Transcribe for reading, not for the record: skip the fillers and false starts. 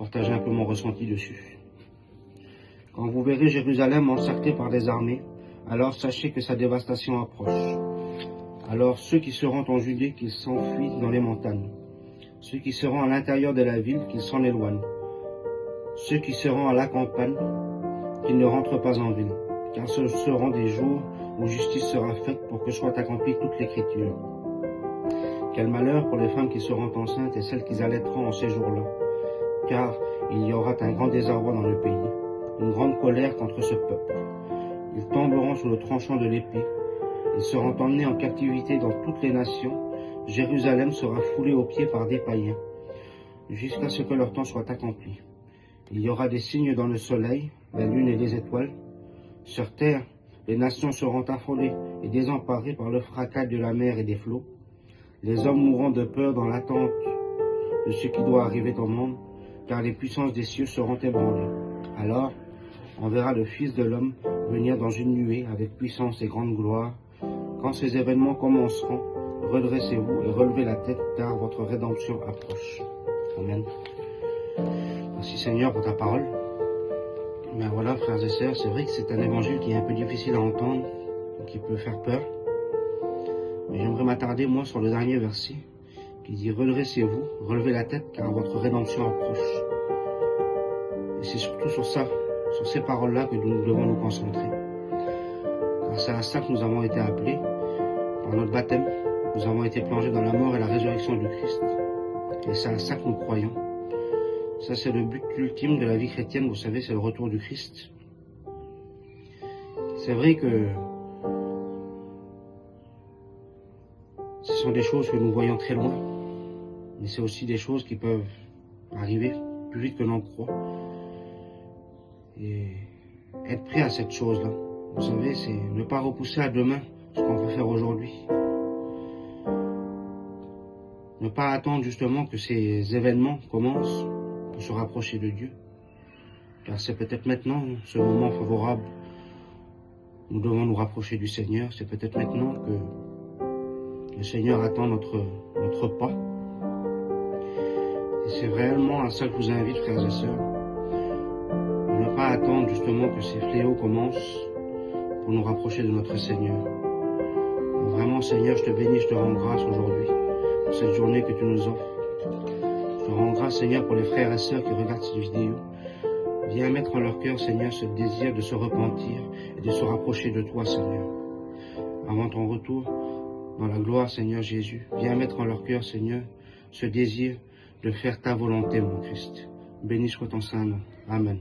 partager un peu mon ressenti dessus. Quand vous verrez Jérusalem encerclée par des armées, alors sachez que sa dévastation approche. Alors ceux qui seront en Judée, qu'ils s'enfuient dans les montagnes. Ceux qui seront à l'intérieur de la ville, qu'ils s'en éloignent. Ceux qui seront à la campagne, qu'ils ne rentrent pas en ville. Car ce seront des jours où justice sera faite pour que soit accomplie toute l'écriture. Quel malheur pour les femmes qui seront enceintes et celles qui allaiteront en ces jours-là. Car il y aura un grand désarroi dans le pays, une grande colère contre ce peuple. Ils tomberont sous le tranchant de l'épée. Ils seront emmenés en captivité dans toutes les nations. Jérusalem sera foulée aux pieds par des païens, jusqu'à ce que leur temps soit accompli. Il y aura des signes dans le soleil, la lune et les étoiles. Sur terre, les nations seront affolées et désemparées par le fracas de la mer et des flots. Les hommes mourront de peur dans l'attente de ce qui doit arriver au monde, car les puissances des cieux seront ébranlées. Alors, on verra le Fils de l'homme venir dans une nuée avec puissance et grande gloire. Quand ces événements commenceront, redressez-vous et relevez la tête, car votre rédemption approche. Amen. Merci Seigneur pour ta parole. Ben voilà, frères et sœurs, c'est vrai que c'est un évangile qui est un peu difficile à entendre, qui peut faire peur. Mais j'aimerais m'attarder, moi, sur le dernier verset, qui dit « Redressez-vous, relevez la tête, car votre rédemption approche. » Et c'est surtout sur ça, sur ces paroles-là que nous devons nous concentrer. Car c'est à ça que nous avons été appelés, par notre baptême. Nous avons été plongés dans la mort et la résurrection du Christ. Et c'est à ça que nous croyons. Ça, c'est le but ultime de la vie chrétienne, vous savez, c'est le retour du Christ. C'est vrai que ce sont des choses que nous voyons très loin, mais c'est aussi des choses qui peuvent arriver plus vite que l'on croit. Et être prêt à cette chose-là, vous savez, c'est ne pas repousser à demain ce qu'on peut faire aujourd'hui. Ne pas attendre justement que ces événements commencent pour se rapprocher de Dieu. Car c'est peut-être maintenant ce moment favorable. Nous devons nous rapprocher du Seigneur. C'est peut-être maintenant que le Seigneur attend notre pas. Et c'est réellement à ça que je vous invite, frères et sœurs. De ne pas attendre justement que ces fléaux commencent pour nous rapprocher de notre Seigneur. Donc vraiment, Seigneur, je te bénis, je te rends grâce aujourd'hui pour cette journée que tu nous offres. Je te rends grâce, Seigneur, pour les frères et sœurs qui regardent cette vidéo. Viens mettre en leur cœur, Seigneur, ce désir de se repentir et de se rapprocher de toi, Seigneur. Avant ton retour dans la gloire, Seigneur Jésus, viens mettre en leur cœur, Seigneur, ce désir de faire ta volonté, mon Christ. Béni soit ton saint nom. Amen.